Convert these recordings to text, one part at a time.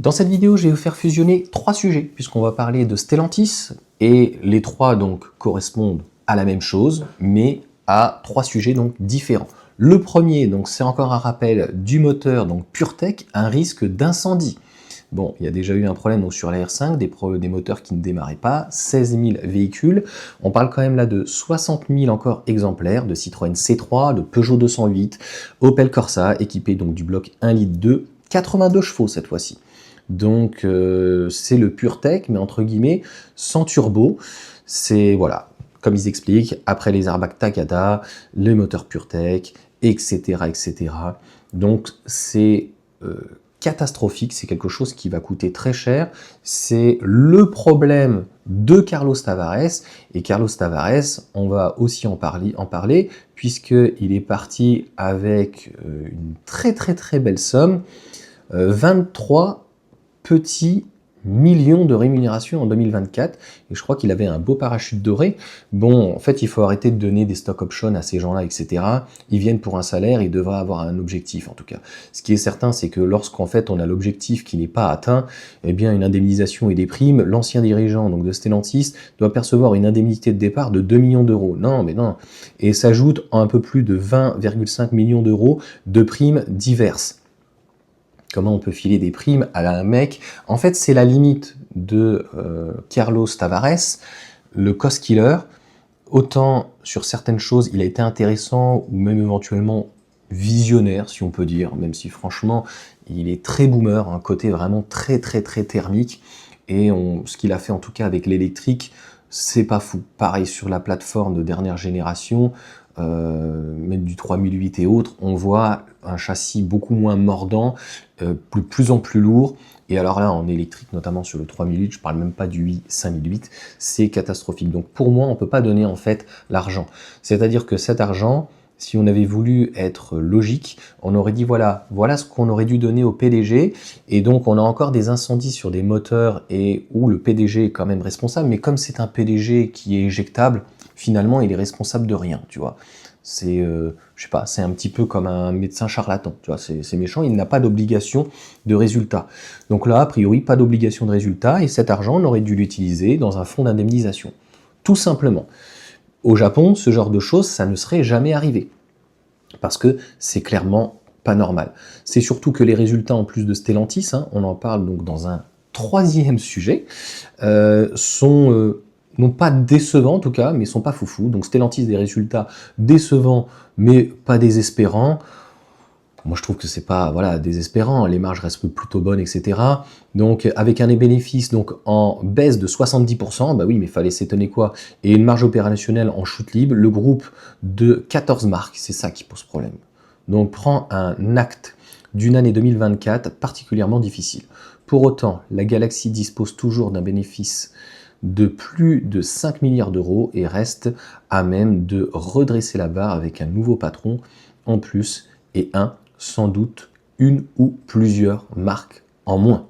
Dans cette vidéo, je vais vous faire fusionner trois sujets, puisqu'on va parler de Stellantis, et les trois donc correspondent à la même chose, mais à trois sujets donc différents. Le premier, donc c'est encore un rappel du moteur, donc PureTech, un risque d'incendie. Bon, il y a déjà eu un problème donc, sur la R5, des moteurs qui ne démarraient pas, 16 000 véhicules. On parle quand même là de 60 000 encore exemplaires de Citroën C3, de Peugeot 208, Opel Corsa, équipé donc du bloc 1,2 litre, 82 chevaux cette fois-ci. Donc c'est le PureTech, mais entre guillemets, sans turbo. C'est, voilà, comme ils expliquent, après les airbags Takata, les moteurs PureTech, etc. etc. Donc c'est catastrophique, c'est quelque chose qui va coûter très cher. C'est le problème de Carlos Tavares. Et Carlos Tavares, on va aussi en parler puisqu'il est parti avec une très belle somme, 23 petits millions de rémunération en 2024, et je crois qu'il avait un beau parachute doré. Bon, en fait, il faut arrêter de donner des stock options à ces gens-là, etc. Ils viennent pour un salaire, ils devraient avoir un objectif, en tout cas. Ce qui est certain, c'est que lorsqu'en fait, on a l'objectif qui n'est pas atteint, eh bien, une indemnisation et des primes, l'ancien dirigeant donc de Stellantis doit percevoir une indemnité de départ de 2 millions d'euros. Non, mais non. Et s'ajoute un peu plus de 20,5 millions d'euros de primes diverses. Comment on peut filer des primes à un mec? En fait, c'est la limite de Carlos Tavares, le cost killer. Autant sur certaines choses, il a été intéressant ou même éventuellement visionnaire, si on peut dire, même si franchement, il est très boomer, un côté vraiment très thermique. Et ce qu'il a fait en tout cas avec l'électrique, c'est pas fou. Pareil sur la plateforme de dernière génération, même du 3008 et autres, on voit un châssis beaucoup moins mordant, plus en plus lourd. Et alors là, en électrique, notamment sur le 3008, je parle même pas du 5008, c'est catastrophique. Donc pour moi, on peut pas donner en fait l'argent. C'est-à-dire que cet argent, si on avait voulu être logique, on aurait dit voilà ce qu'on aurait dû donner au PDG, et donc on a encore des incendies sur des moteurs et où le PDG est quand même responsable, mais comme c'est un PDG qui est éjectable, finalement il est responsable de rien, tu vois. C'est, je sais pas, c'est un petit peu comme un médecin charlatan, tu vois, c'est méchant, il n'a pas d'obligation de résultat. Donc là, a priori, pas d'obligation de résultat, et cet argent, on aurait dû l'utiliser dans un fonds d'indemnisation, tout simplement. Au Japon, ce genre de choses, ça ne serait jamais arrivé, parce que c'est clairement pas normal. C'est surtout que les résultats, en plus de Stellantis, hein, on en parle donc dans un troisième sujet, sont non pas décevants en tout cas, mais sont pas foufou. Donc Stellantis, des résultats décevants, mais pas désespérants. Moi, je trouve que c'est pas désespérant. Les marges restent plutôt bonnes, etc. Donc, avec un bénéfice donc en baisse de 70%, bah oui, mais fallait s'étonner quoi. Et une marge opérationnelle en chute libre, le groupe de 14 marques, c'est ça qui pose problème. Donc, prend un acte d'une année 2024 particulièrement difficile. Pour autant, la Galaxy dispose toujours d'un bénéfice de plus de 5 milliards d'euros et reste à même de redresser la barre avec un nouveau patron en plus et sans doute une ou plusieurs marques en moins.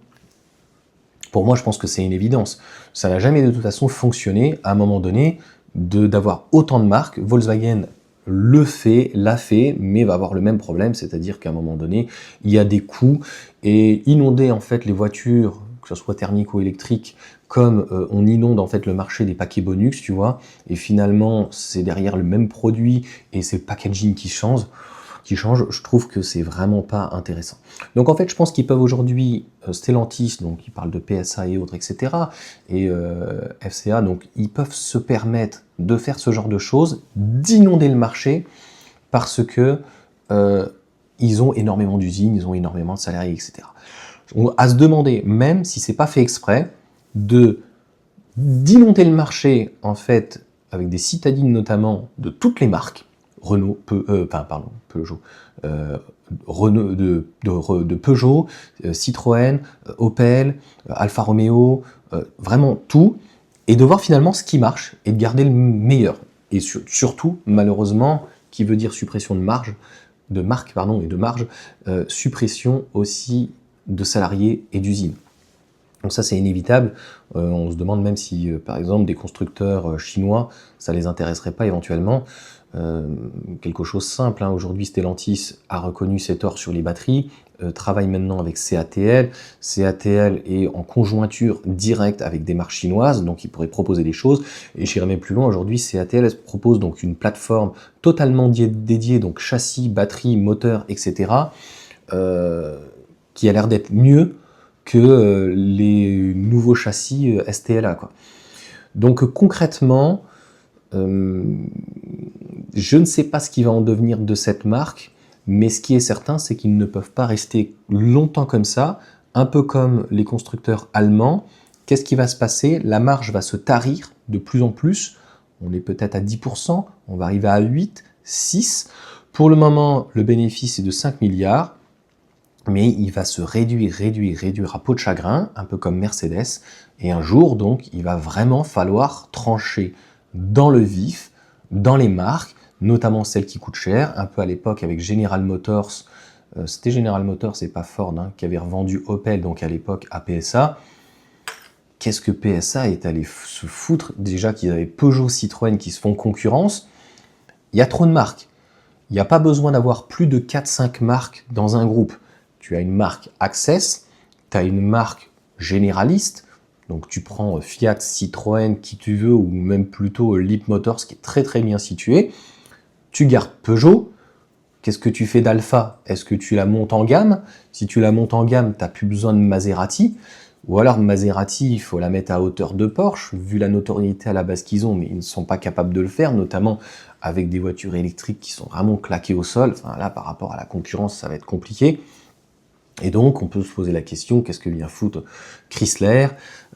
Pour moi, je pense que c'est une évidence. Ça n'a jamais de toute façon fonctionné à un moment donné d'avoir autant de marques. Volkswagen l'a fait, mais va avoir le même problème, c'est-à-dire qu'à un moment donné, il y a des coûts et inonder en fait les voitures, que ce soit thermiques ou électriques, comme on inonde en fait le marché des paquets bonus, tu vois, et finalement c'est derrière le même produit et c'est le packaging qui change, je trouve que c'est vraiment pas intéressant. Donc en fait, je pense qu'ils peuvent aujourd'hui, Stellantis, donc ils parlent de PSA et autres, etc., et FCA, donc ils peuvent se permettre de faire ce genre de choses, d'inonder le marché, parce que ils ont énormément d'usines, ils ont énormément de salariés, etc. À se demander, même si c'est pas fait exprès, d'inonder le marché, en fait, avec des citadines notamment de toutes les marques, Peugeot, de Peugeot, Citroën, Opel, Alfa Romeo, vraiment tout, et de voir finalement ce qui marche et de garder le meilleur. Et surtout, malheureusement, qui veut dire suppression de marge, de marque, pardon, et de marge, suppression aussi de salariés et d'usines. Donc ça, c'est inévitable. On se demande même si, par exemple, des constructeurs chinois, ça les intéresserait pas éventuellement. Quelque chose simple, hein. Aujourd'hui, Stellantis a reconnu ses torts sur les batteries. travaille maintenant avec CATL. CATL est en conjointure directe avec des marques chinoises, donc ils pourraient proposer des choses. Et j'irai même plus loin, aujourd'hui CATL propose donc une plateforme totalement dédiée, donc châssis, batterie, moteur, etc., qui a l'air d'être mieux que les nouveaux châssis STLA, quoi. Donc concrètement, je ne sais pas ce qui va en devenir de cette marque, mais ce qui est certain, c'est qu'ils ne peuvent pas rester longtemps comme ça, un peu comme les constructeurs allemands. Qu'est-ce qui va se passer? La marge va se tarir de plus en plus. On est peut-être à 10%, on va arriver à 8, 6. Pour le moment, le bénéfice est de 5 milliards, mais il va se réduire à peau de chagrin, un peu comme Mercedes. Et un jour, donc, il va vraiment falloir trancher dans le vif, dans les marques, notamment celles qui coûtent cher, un peu à l'époque avec General Motors, c'était General Motors et pas Ford, hein, qui avait revendu Opel, donc à l'époque à PSA. Qu'est-ce que PSA est allé se foutre? Déjà qu'ils avaient Peugeot, Citroën qui se font concurrence. Il y a trop de marques. Il n'y a pas besoin d'avoir plus de 4-5 marques dans un groupe. Tu as une marque Access, tu as une marque généraliste, donc tu prends Fiat, Citroën, qui tu veux, ou même plutôt Leap Motors, qui est très très bien situé. Tu gardes Peugeot. Qu'est-ce que tu fais d'Alpha? Est-ce que tu la montes en gamme? Si tu la montes en gamme, tu n'as plus besoin de Maserati. Ou alors Maserati, il faut la mettre à hauteur de Porsche, vu la notoriété à la base qu'ils ont, mais ils ne sont pas capables de le faire, notamment avec des voitures électriques qui sont vraiment claquées au sol. Enfin, là, par rapport à la concurrence, ça va être compliqué. Et donc, on peut se poser la question, qu'est-ce que vient foutre Chrysler?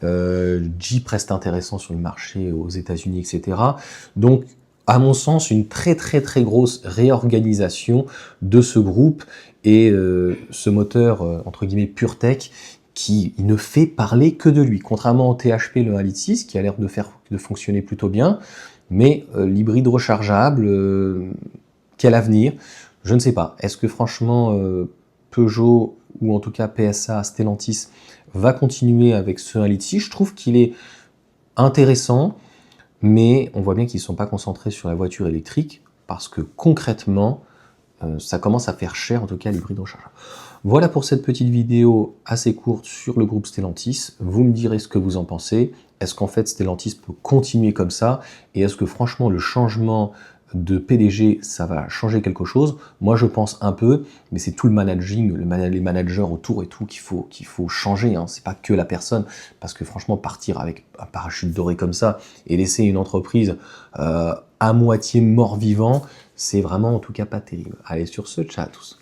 Jeep reste intéressant sur le marché aux États-Unis, etc. Donc, à mon sens, une très grosse réorganisation de ce groupe et ce moteur, entre guillemets, PureTech, qui ne fait parler que de lui. Contrairement au THP, le 1,6 litre, qui a l'air de fonctionner plutôt bien, mais l'hybride rechargeable, quel avenir? Je ne sais pas. Est-ce que franchement, Peugeot, ou en tout cas PSA, Stellantis, va continuer avec ce 1,6 litre? Je trouve qu'il est intéressant, mais on voit bien qu'ils ne sont pas concentrés sur la voiture électrique, parce que concrètement, ça commence à faire cher, en tout cas l'hybride rechargeable. Voilà pour cette petite vidéo assez courte sur le groupe Stellantis. Vous me direz ce que vous en pensez. Est-ce qu'en fait Stellantis peut continuer comme ça? Et est-ce que franchement le changement de PDG, ça va changer quelque chose? Moi je pense un peu, mais c'est tout le managing, les managers autour et tout qu'il faut changer, hein. C'est pas que la personne, parce que franchement partir avec un parachute doré comme ça et laisser une entreprise à moitié mort-vivant, c'est vraiment en tout cas pas terrible. Allez, sur ce, ciao à tous.